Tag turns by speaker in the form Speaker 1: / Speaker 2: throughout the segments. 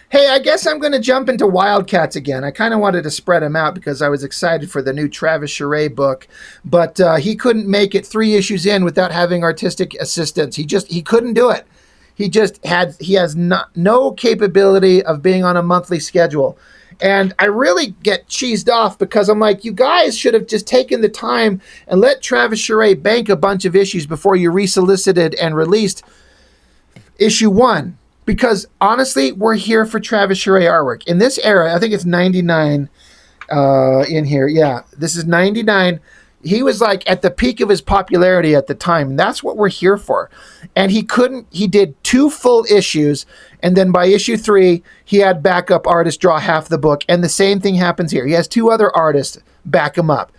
Speaker 1: Hey, I guess I'm going to jump into Wildcats again. I kind of wanted to spread them out because I was excited for the new Travis Charest book, but he couldn't make it 3 issues in without having artistic assistance. He couldn't do it. He has no capability of being on a monthly schedule. And I really get cheesed off because I'm like, you guys should have just taken the time and let Travis Charest bank a bunch of issues before you resolicited and released issue one. Because honestly, we're here for Travis Charest artwork. In this era, I think it's 99 in here. Yeah, this is 99. He was like at the peak of his popularity at the time. And that's what we're here for. And he did 2 full issues. And then by issue 3, he had backup artists draw half the book. And the same thing happens here. He has 2 other artists back him up.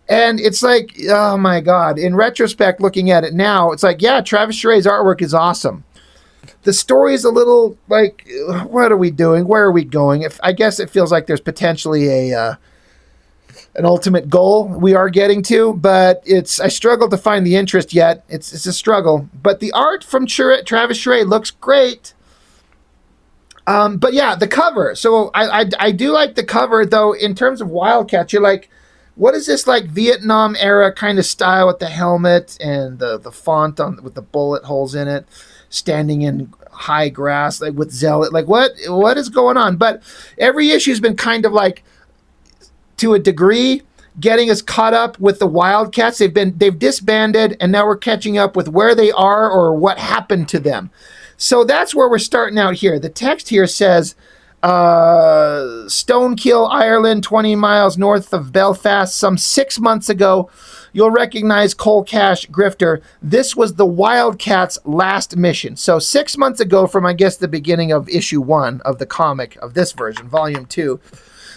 Speaker 1: And it's like, oh my God. In retrospect, looking at it now, it's like, yeah, Travis Charest's artwork is awesome. The story is a little like, what are we doing? Where are we going? I guess it feels like there's potentially an ultimate goal we are getting to, but I struggle to find the interest yet. It's a struggle. But the art from Travis Charest looks great. But yeah, the cover. So I do like the cover, though. In terms of Wildcats, you're like, what is this like Vietnam era kind of style with the helmet and the font with the bullet holes in it, standing in high grass, like with zealot, like what is going on? But every issue's been kind of like, to a degree, getting us caught up with the Wildcats. They've disbanded, and now we're catching up with where they are or what happened to them. So that's where we're starting out here. The text here says, Stonekill, Ireland, 20 miles north of Belfast, some 6 months ago. You'll recognize Coal Cash Grifter. This was the Wildcats' last mission. So 6 months ago, from I guess the beginning of issue 1 of the comic of this version, volume 2,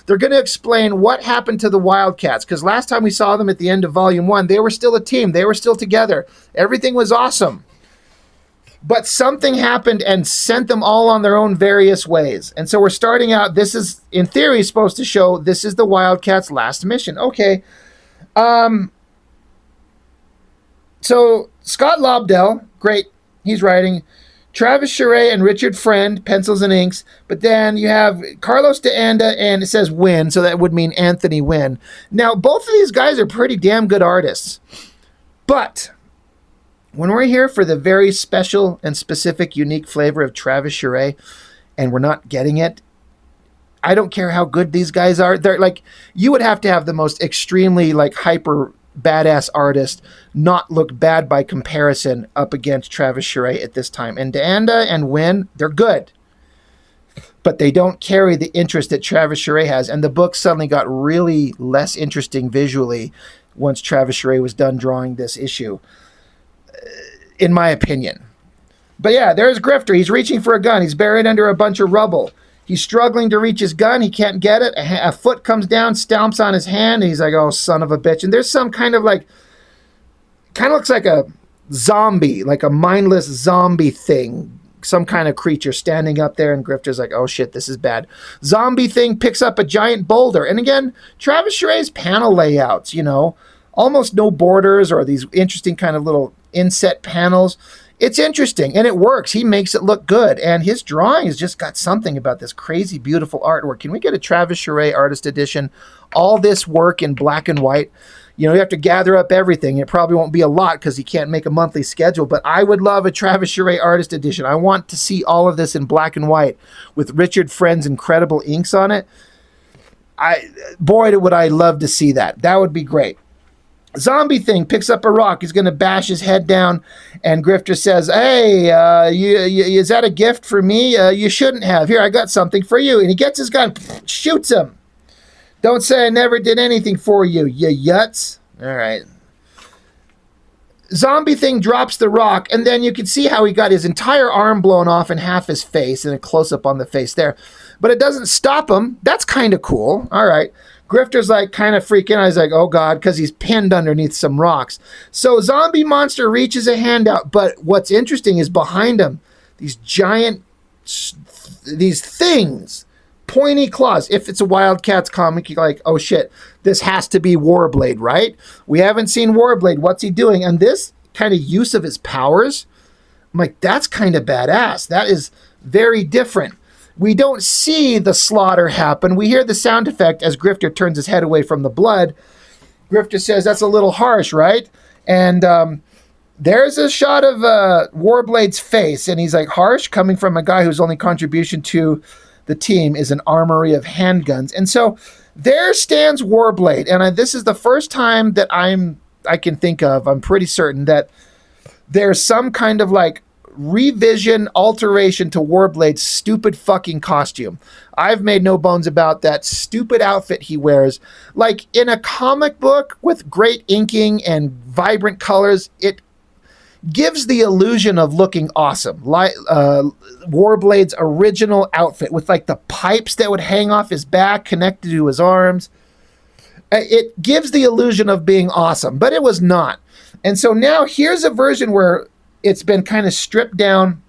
Speaker 1: they're going to explain what happened to the Wildcats. Because last time we saw them at the end of volume 1, they were still a team. They were still together. Everything was awesome. But something happened and sent them all on their own various ways. And so we're starting out. This is, in theory, supposed to show this is the Wildcats' last mission. Okay. So Scott Lobdell, great. He's writing. Travis Charest and Richard Friend, pencils and inks. But then you have Carlos de Anda, and it says Wynn, so that would mean Anthony Wynn. Now, both of these guys are pretty damn good artists. But when we're here for the very special and specific, unique flavor of Travis Charest, and we're not getting it, I don't care how good these guys are. They're like, you would have to have the most extremely like hyper badass artist not look bad by comparison up against Travis Charest at this time. And Deanda and Wynn, they're good, but they don't carry the interest that Travis Charest has. And the book suddenly got really less interesting visually once Travis Charest was done drawing this issue, in my opinion. But yeah, there's Grifter. He's reaching for a gun. He's buried under a bunch of rubble. He's struggling to reach his gun. He can't get it. A foot comes down, stomps on his hand. And he's like, oh, son of a bitch. And there's some kind of like, kind of looks like a zombie, like a mindless zombie thing. Some kind of creature standing up there. And Grifter's like, oh, shit, this is bad. Zombie thing picks up a giant boulder. And again, Travis Charest's panel layouts, almost no borders or these interesting kind of little inset panels. It's interesting, and it works. He makes it look good, and his drawing has just got something about this crazy, beautiful artwork. Can we get a Travis Charest Artist Edition? All this work in black and white. You have to gather up everything. It probably won't be a lot because he can't make a monthly schedule, but I would love a Travis Charest Artist Edition. I want to see all of this in black and white with Richard Friend's incredible inks on it. Boy, would I love to see that. That would be great. Zombie thing picks up a rock. He's going to bash his head down, and Grifter says, hey, is that a gift for me? You shouldn't have. Here, I got something for you. And he gets his gun, shoots him. Don't say I never did anything for you, you yuts. All right. Zombie thing drops the rock, and then you can see how he got his entire arm blown off and half his face, and a close-up on the face there. But it doesn't stop him. That's kind of cool. All right. Grifter's like kind of freaking out. He's like, oh God, because he's pinned underneath some rocks. So zombie monster reaches a hand out, but what's interesting is behind him, these giant, these things, pointy claws. If it's a Wildcats comic, you're like, oh shit, this has to be Warblade, right? We haven't seen Warblade. What's he doing? And this kind of use of his powers, I'm like, that's kind of badass. That is very different. We don't see the slaughter happen. We hear the sound effect as Grifter turns his head away from the blood. Grifter says, "That's a little harsh, right?" And there's a shot of Warblade's face, and he's like, "Harsh?" Coming from a guy whose only contribution to the team is an armory of handguns. And so there stands Warblade, and this is the first time that I can think of, I'm pretty certain, that there's some kind of like revision, alteration to Warblade's stupid fucking costume. I've made no bones about that stupid outfit he wears. Like in a comic book with great inking and vibrant colors, it gives the illusion of looking awesome. Like Warblade's original outfit with like the pipes that would hang off his back connected to his arms. It gives the illusion of being awesome, but it was not. And so now here's a version where it's been kind of stripped down,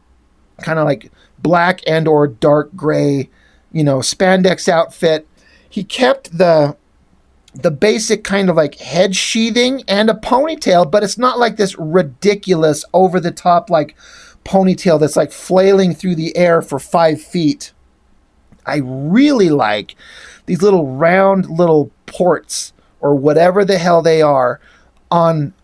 Speaker 1: kind of like black and or dark gray, spandex outfit. He kept the basic kind of like head sheathing and a ponytail, but it's not like this ridiculous over the top like ponytail that's like flailing through the air for 5 feet. I really like these little round little ports or whatever the hell they are on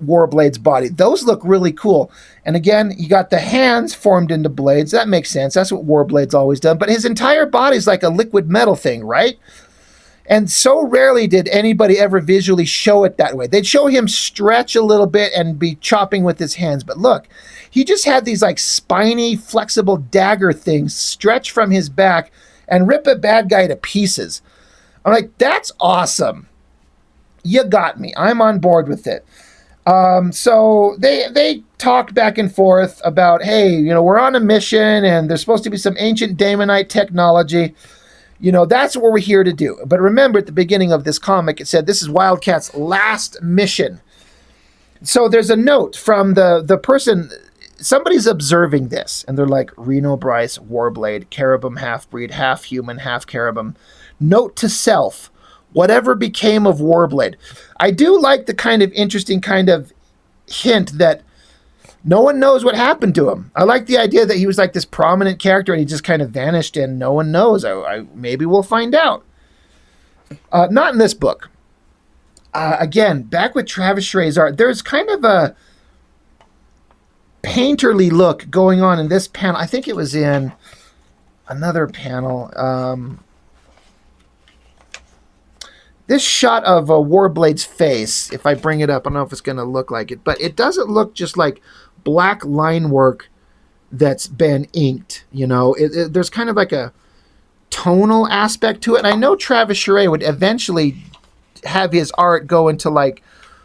Speaker 1: Warblade's body. Those look really cool. And again, you got the hands formed into blades. That makes sense. That's what Warblade's always done. But his entire body's like a liquid metal thing, right? And so rarely did anybody ever visually show it that way. They'd show him stretch a little bit and be chopping with his hands. But look, he just had these like spiny, flexible dagger things stretch from his back and rip a bad guy to pieces. I'm like, that's awesome. You got me. I'm on board with it. So they talked back and forth about, hey, we're on a mission and there's supposed to be some ancient Daemonite technology. That's what we're here to do. But remember, at the beginning of this comic, it said this is Wildcat's last mission. So there's a note from the person, somebody's observing this, and they're like, Reno Bryce, Warblade, Caribum half-breed, half-human, half-Caribum. Note to self, whatever became of Warblade. I do like the kind of interesting kind of hint that no one knows what happened to him. I like the idea that he was like this prominent character and he just kind of vanished and no one knows. Maybe we'll find out. Not in this book. Again, back with Travis Charest's art, there's kind of a painterly look going on in this panel. I think it was in another panel. This shot of Warblade's face, if I bring it up, I don't know if it's going to look like it, but it doesn't look just like black line work that's been inked. There's kind of like a tonal aspect to it. And I know Travis Charest would eventually have his art go into like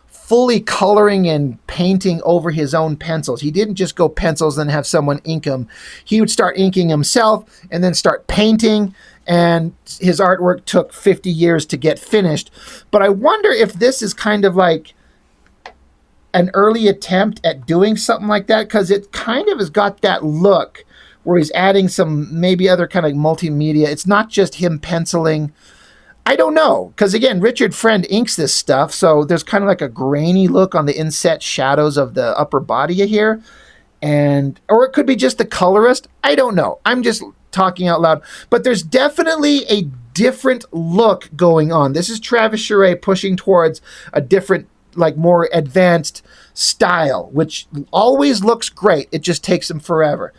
Speaker 1: fully coloring and painting over his own pencils. He didn't just go pencils and have someone ink them. He would start inking himself and then start painting, and his artwork took 50 years to get finished. But I wonder if this is kind of like an early attempt at doing something like that, because it kind of has got that look where he's adding some maybe other kind of multimedia. It's not just him penciling. I don't know, because again, Richard Friend inks this stuff, so there's kind of like a grainy look on the inset shadows of the upper body here, or it could be just the colorist. I don't know. I'm just talking out loud, but there's definitely a different look going on. This is Travis Charest pushing towards a different, like more advanced style, which always looks great. It just takes him forever.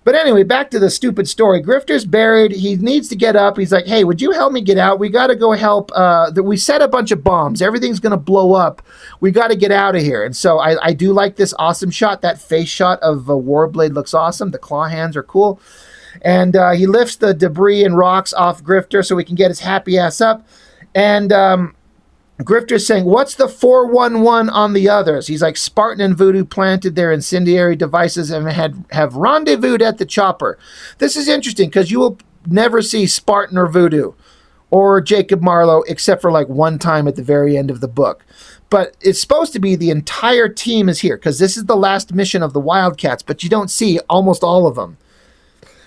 Speaker 1: But anyway, back to the stupid story. Grifter's buried. He needs to get up. He's like, hey, would you help me get out? We got to go help. We set a bunch of bombs. Everything's going to blow up. We got to get out of here. And so I do like this awesome shot. That face shot of Warblade looks awesome. The claw hands are cool. And he lifts the debris and rocks off Grifter so we can get his happy ass up. And Grifter's saying, what's the 411 on the others? He's like, Spartan and Voodoo planted their incendiary devices and have rendezvoused at the chopper. This is interesting because you will never see Spartan or Voodoo or Jacob Marlowe except for like one time at the very end of the book. But it's supposed to be the entire team is here because this is the last mission of the Wildcats, but you don't see almost all of them.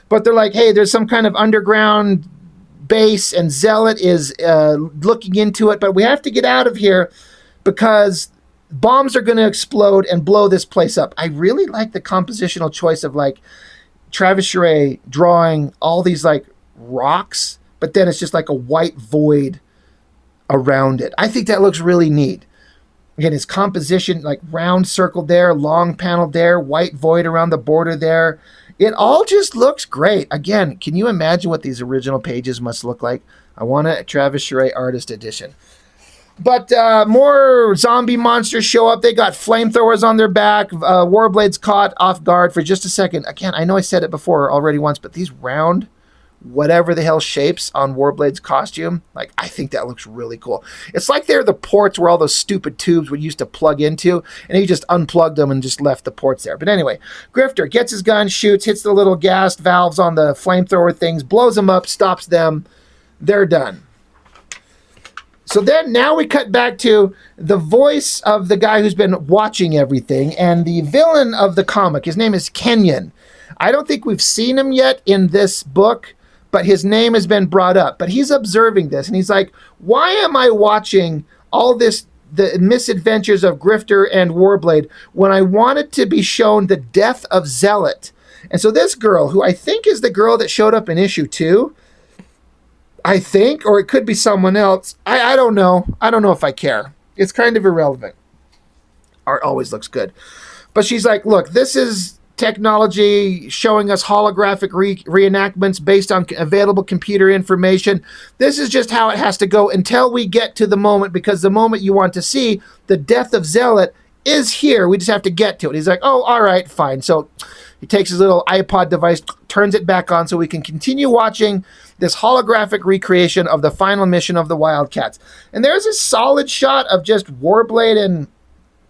Speaker 1: But they're like, hey, there's some kind of underground base and Zealot is looking into it, but we have to get out of here because bombs are going to explode and blow this place up. I really like the compositional choice of like Travis Charest drawing all these like rocks, but then it's just like a white void around it. I think that looks really neat. Again, his composition, like round circle there, long panel there, white void around the border there. It all just looks great. Again, can you imagine what these original pages must look like? I want a Travis Charest Artist Edition. But more zombie monsters show up. They got flamethrowers on their back. Warblade's caught off guard for just a second. Again, I know I said it before already once, but these round, whatever the hell shapes on Warblade's costume, like, I think that looks really cool. It's like they're the ports where all those stupid tubes would used to plug into, and he just unplugged them and just left the ports there. But anyway, Grifter gets his gun, shoots, hits the little gas valves on the flamethrower things, blows them up, stops them. They're done. So then now we cut back to the voice of the guy who's been watching everything and the villain of the comic. His name is Kenyon. I don't think we've seen him yet in this book, but his name has been brought up. But he's observing this and he's like, why am I watching all this, the misadventures of Grifter and Warblade, when I wanted to be shown the death of Zealot? And so this girl, who I think is the girl that showed up in issue 2, I think, or it could be someone else. I don't know. I don't know if I care. It's kind of irrelevant. Art always looks good. But she's like, look, this is technology showing us holographic reenactments based on available computer information. This is just how it has to go until we get to the moment, because the moment you want to see, the death of Zealot, is here. We just have to get to it. He's like, oh, all right, fine. So he takes his little iPod device, turns it back on so we can continue watching this holographic recreation of the final mission of the Wildcats. And there's a solid shot of just Warblade and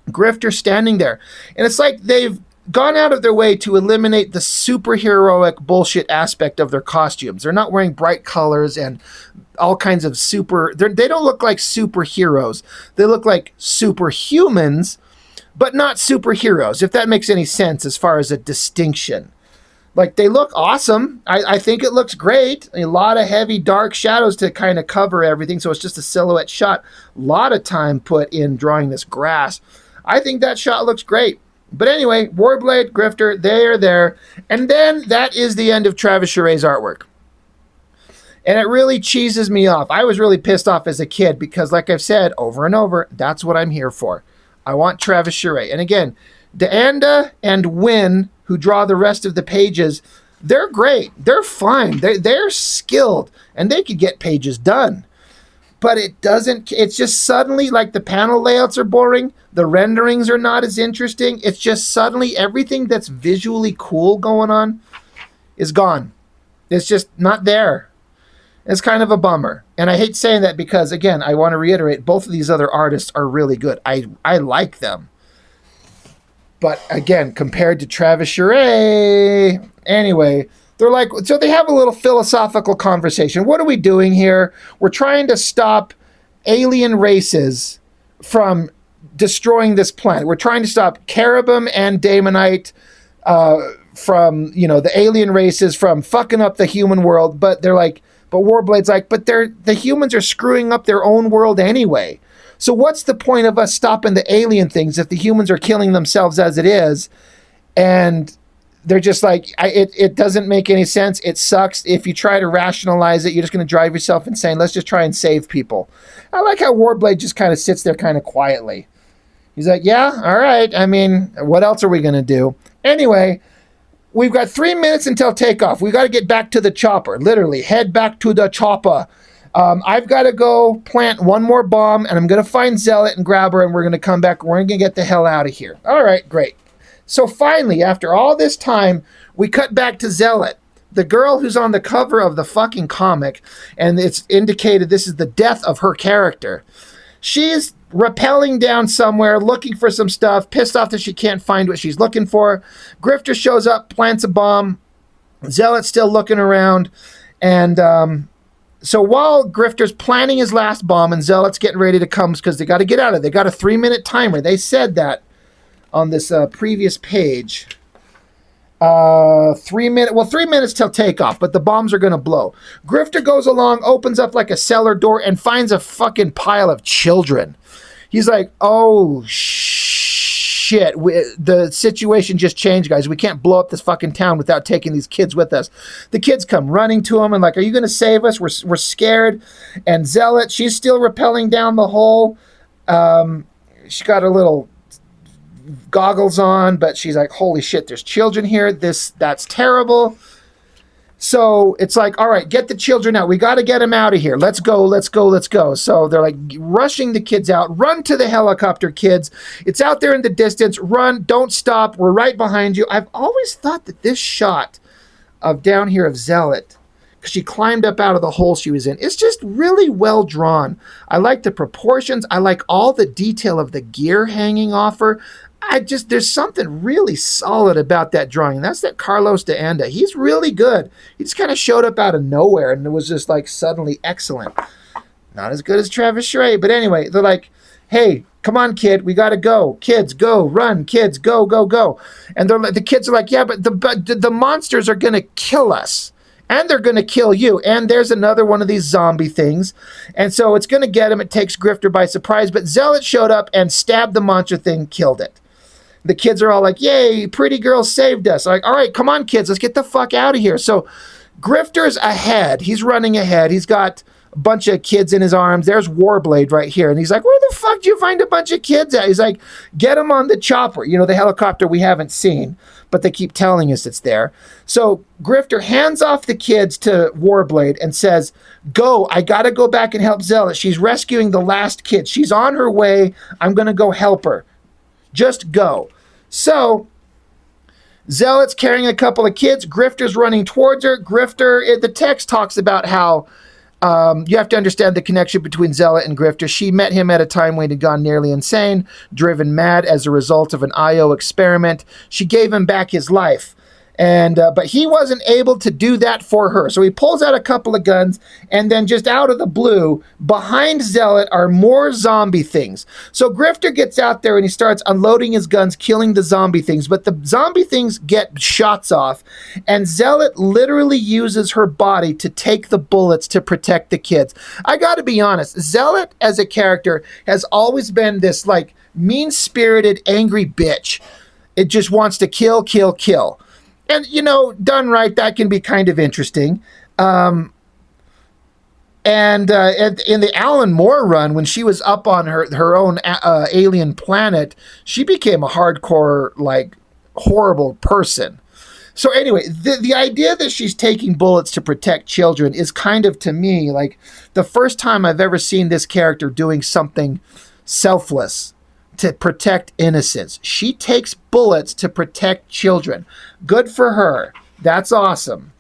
Speaker 1: Grifter standing there. And it's like they've gone out of their way to eliminate the superheroic bullshit aspect of their costumes. They're not wearing bright colors and all kinds of they don't look like superheroes. They look like superhumans, but not superheroes, if that makes any sense as far as a distinction. Like, they look awesome. I think it looks great. A lot of heavy, dark shadows to kind of cover everything, so it's just a silhouette shot. A lot of time put in drawing this grass. I think that shot looks great. But anyway, Warblade, Grifter, they are there. And then that is the end of Travis Charest's artwork. And it really cheeses me off. I was really pissed off as a kid because, like I've said over and over, that's what I'm here for. I want Travis Charest. And again, Deanda and Wynn, who draw the rest of the pages, they're great. They're fine. They're skilled, and they could get pages done. But it's just suddenly like the panel layouts are boring. The renderings are not as interesting. It's just suddenly everything that's visually cool going on is gone. It's just not there. It's kind of a bummer. And I hate saying that because, again, I want to reiterate, both of these other artists are really good. I like them. But again, compared to Travis Charest, anyway, they're like, so they have a little philosophical conversation. What are we doing here? We're trying to stop alien races from destroying this planet. We're trying to stop Caribum and Damonite from, the alien races from fucking up the human world. But they're like, but Warblade's like, but the humans are screwing up their own world anyway. So what's the point of us stopping the alien things if the humans are killing themselves as it is? And they're just like, it doesn't make any sense. It sucks. If you try to rationalize it, you're just going to drive yourself insane. Let's just try and save people. I like how Warblade just kind of sits there kind of quietly. He's like, yeah, all right. I mean, what else are we going to do? Anyway, we've got 3 minutes until takeoff. We got to get back to the chopper. Literally, head back to the chopper. I've got to go plant one more bomb, and I'm going to find Zealot and grab her, and we're going to come back. We're going to get the hell out of here. All right, great. So finally, after all this time, we cut back to Zealot, the girl who's on the cover of the fucking comic, and it's indicated this is the death of her character. She's rappelling down somewhere, looking for some stuff, pissed off that she can't find what she's looking for. Grifter shows up, plants a bomb. Zealot's still looking around, and so while Grifter's planning his last bomb and Zealot's getting ready to come because they got to get out of it. They got a 3-minute timer. They said that on this previous page. 3 minutes till takeoff, but the bombs are going to blow. Grifter goes along, opens up like a cellar door, and finds a fucking pile of children. He's like, oh, shit, the situation just changed, guys. We can't blow up this fucking town without taking these kids with us. The kids come running to him and like, are you going to save us? We're scared. And Zealot, she's still rappelling down the hole. She got her little goggles on, but she's like, holy shit, there's children here. That's terrible. So it's like, all right, get the children out. We got to get them out of here. Let's go. So they're like rushing the kids out. Run to the helicopter, kids. It's out there in the distance. Run. Don't stop. We're right behind you. I've always thought that this shot of down here of Zealot, because she climbed up out of the hole she was in, it's just really well drawn. I like the proportions. I like all the detail of the gear hanging off her. There's something really solid about that drawing. That's that Carlos de Anda. He's really good. He just kind of showed up out of nowhere and it was just like suddenly excellent. Not as good as Travis Charest, but anyway, they're like, hey, come on, kid, we got to go. Kids, go, run, kids, go, go, go. And the kids are like, yeah, but the monsters are going to kill us. And they're going to kill you. And there's another one of these zombie things. And so it's going to get him. It takes Grifter by surprise. But Zealot showed up and stabbed the monster thing, killed it. The kids are all like, yay, pretty girl saved us. Like, all right, come on, kids, let's get the fuck out of here. So Grifter's ahead. He's running ahead. He's got a bunch of kids in his arms. There's Warblade right here. And he's like, where the fuck do you find a bunch of kids at? He's like, get them on the chopper. You know, the helicopter we haven't seen, but they keep telling us it's there. So Grifter hands off the kids to Warblade and says, go, I got to go back and help Zealot. She's rescuing the last kid. She's on her way. I'm going to go help her. Just go. So Zealot's carrying a couple of kids. Grifter's running towards her. The text talks about how you have to understand the connection between Zealot and Grifter. She met him at a time when he'd gone nearly insane, driven mad as a result of an IO experiment. She gave him back his life. But he wasn't able to do that for her. So he pulls out a couple of guns, and then just out of the blue, behind Zealot are more zombie things. So Grifter gets out there and he starts unloading his guns, killing the zombie things. But the zombie things get shots off, and Zealot literally uses her body to take the bullets to protect the kids. I gotta be honest, Zealot as a character has always been this like mean-spirited, angry bitch. It just wants to kill, kill, kill. And, you know, done right, that can be kind of interesting. In the Alan Moore run, when she was up on her own alien planet, she became a hardcore, like, horrible person. So anyway, the idea that she's taking bullets to protect children is kind of, to me, like the first time I've ever seen this character doing something selfless to protect innocents. She takes bullets to protect children. Good for her. That's awesome.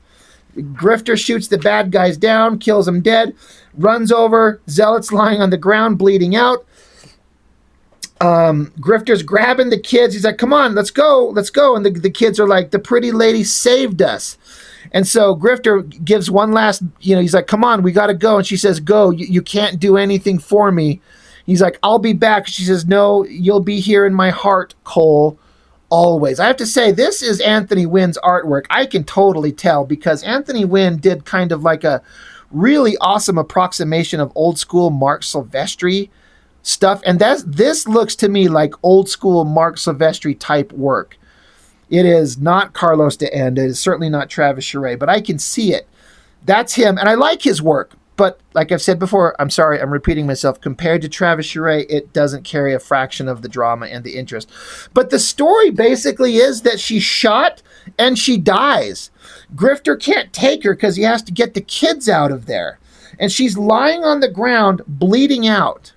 Speaker 1: Grifter shoots the bad guys down, kills them dead, runs over. Zealot's lying on the ground, bleeding out. Grifter's grabbing the kids. He's like, come on, let's go. And the kids are like, the pretty lady saved us. And so Grifter gives one last, he's like, come on, we got to go. And she says, go. You can't do anything for me. He's like, I'll be back. She says, no, you'll be here in my heart, Cole, always. I have to say, this is Anthony Wynn's artwork. I can totally tell because Anthony Wynn did kind of like a really awesome approximation of old school Mark Silvestri stuff. And this looks to me like old school Mark Silvestri type work. It is not Carlos de Anda. It is certainly not Travis Charest, but I can see it. That's him. And I like his work. But like I've said before, I'm sorry, I'm repeating myself. Compared to Travis Charest, it doesn't carry a fraction of the drama and the interest. But the story basically is that she's shot and she dies. Grifter can't take her because he has to get the kids out of there. And she's lying on the ground, bleeding out.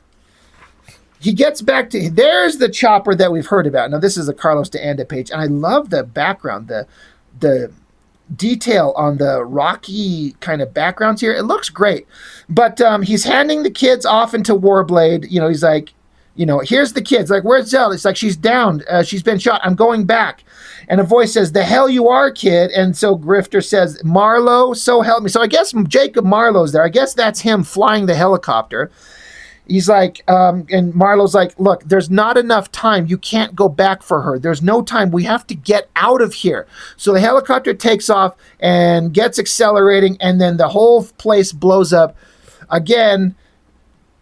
Speaker 1: He gets back to, there's the chopper that we've heard about. Now, this is a Carlos de Anda page, and I love the background, the detail on the rocky kind of backgrounds here. It looks great. But he's handing the kids off into Warblade. He's like, here's the kids. Like, where's Zell? It's like, she's down. She's been shot. I'm going back. And a voice says, the hell you are, kid. And so Grifter says, Marlowe, so help me. So I guess Jacob Marlowe's there. I guess that's him flying the helicopter. He's like, and Marlowe's like, look, there's not enough time. You can't go back for her. There's no time. We have to get out of here. So the helicopter takes off and gets accelerating, and then the whole place blows up. Again,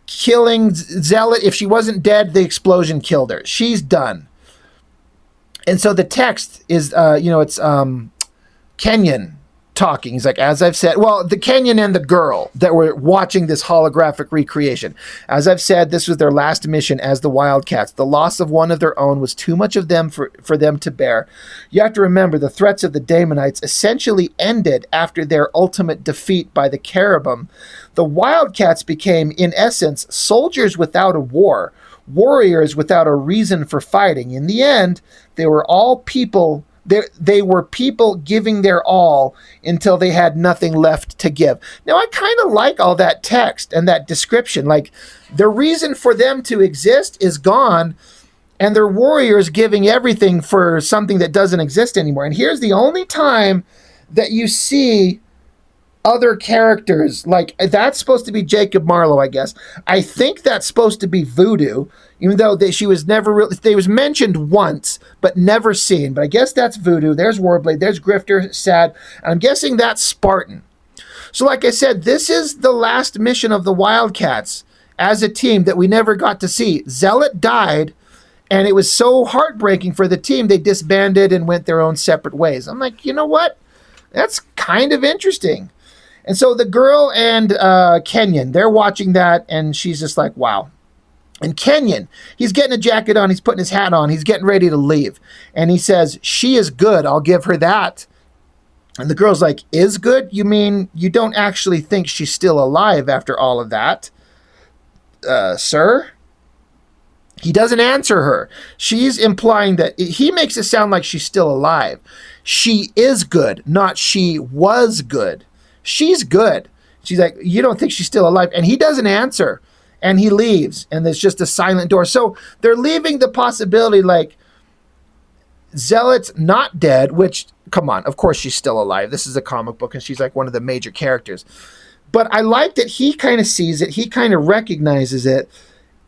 Speaker 1: killing Zealot. If she wasn't dead, the explosion killed her. She's done. And so the text is, it's Kenyon talking. He's like, as I've said, well, the Kenyon and the girl that were watching this holographic recreation. As I've said, this was their last mission as the Wildcats. The loss of one of their own was too much of them for them to bear. You have to remember the threats of the Damonites essentially ended after their ultimate defeat by the Cherubim. The Wildcats became, in essence, soldiers without a war, warriors without a reason for fighting. In the end, they were all people. They were people giving their all until they had nothing left to give. Now, I kind of like all that text and that description. Like, the reason for them to exist is gone, and they're warriors giving everything for something that doesn't exist anymore. And here's the only time that you see other characters. Like, that's supposed to be Jacob Marlowe, I guess. I think that's supposed to be Voodoo, even though she was never really, they was mentioned once, but never seen. But I guess that's Voodoo. There's Warblade. There's Grifter, Sad. And I'm guessing that's Spartan. So like I said, this is the last mission of the Wildcats as a team that we never got to see. Zealot died, and it was so heartbreaking for the team, they disbanded and went their own separate ways. I'm like, you know what? That's kind of interesting. And so the girl and Kenyon, they're watching that, and she's just like, wow. And Kenyon, he's getting a jacket on, he's putting his hat on, he's getting ready to leave. And he says, she is good, I'll give her that. And the girl's like, is good? You mean you don't actually think she's still alive after all of that? Sir? He doesn't answer her. She's implying that he makes it sound like she's still alive. She is good, not she was good. She's good. She's like, you don't think she's still alive? And he doesn't answer. And he leaves. And there's just a silent door. So they're leaving the possibility, like, Zealot's not dead, which, come on, of course she's still alive. This is a comic book, and she's like one of the major characters. But I like that he kind of sees it. He kind of recognizes it.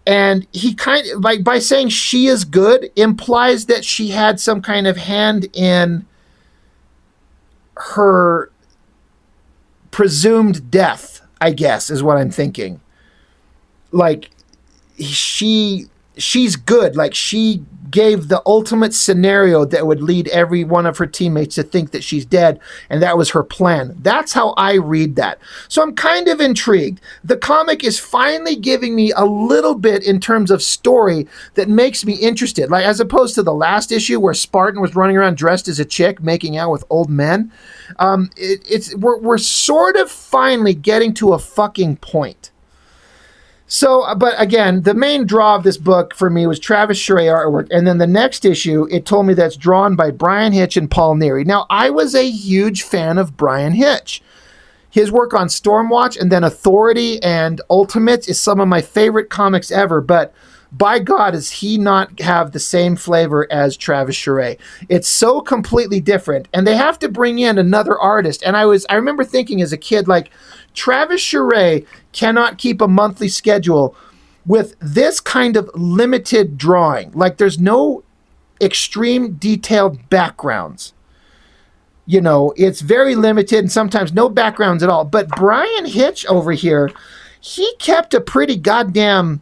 Speaker 1: And he kind of, like, by saying she is good, implies that she had some kind of hand in her presumed death, I guess, is what I'm thinking. Like, she's good. Like, she gave the ultimate scenario that would lead every one of her teammates to think that she's dead, and that was her plan. That's how I read that. So I'm kind of intrigued. The comic is finally giving me a little bit in terms of story that makes me interested. Like, as opposed to the last issue where Spartan was running around dressed as a chick making out with old men. We're sort of finally getting to a fucking point. So, but again, the main draw of this book for me was Travis Charest artwork. And then the next issue, it told me that's drawn by Brian Hitch and Paul Neary. Now, I was a huge fan of Brian Hitch. His work on Stormwatch and then Authority and Ultimates is some of my favorite comics ever. But by God, does he not have the same flavor as Travis Charest? It's so completely different. And they have to bring in another artist. And I remember thinking as a kid, like, Travis Charest cannot keep a monthly schedule with this kind of limited drawing. Like, there's no extreme detailed backgrounds. You know, it's very limited and sometimes no backgrounds at all. But Brian Hitch over here, he kept a pretty goddamn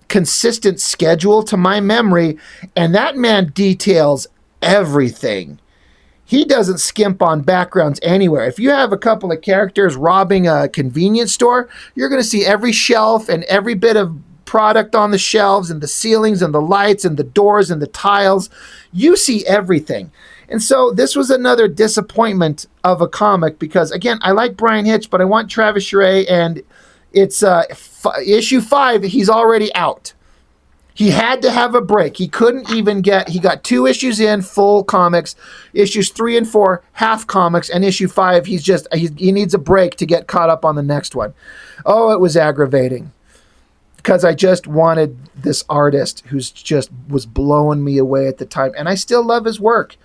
Speaker 1: consistent schedule to my memory, and that man details everything. He doesn't skimp on backgrounds anywhere. If you have a couple of characters robbing a convenience store, you're going to see every shelf and every bit of product on the shelves and the ceilings and the lights and the doors and the tiles. You see everything. And so this was another disappointment of a comic because, again, I like Brian Hitch, but I want Travis Charest, and it's issue 5, he's already out. He had to have a break. He couldn't even he got 2 issues in, full comics. Issues 3 and 4, half comics. And issue 5, he needs a break to get caught up on the next one. Oh, it was aggravating. Because I just wanted this artist who's just was blowing me away at the time. And I still love his work.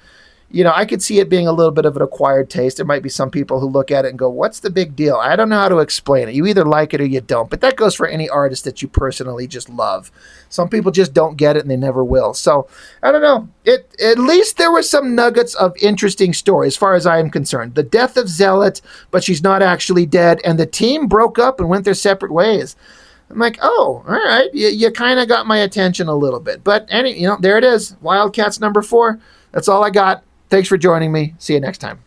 Speaker 1: You know, I could see it being a little bit of an acquired taste. There might be some people who look at it and go, what's the big deal? I don't know how to explain it. You either like it or you don't. But that goes for any artist that you personally just love. Some people just don't get it and they never will. So, I don't know. At least there were some nuggets of interesting story as far as I am concerned. The death of Zealot, but she's not actually dead. And the team broke up and went their separate ways. I'm like, oh, all right, you kind of got my attention a little bit. But there it is, Wildcats number 4. That's all I got. Thanks for joining me. See you next time.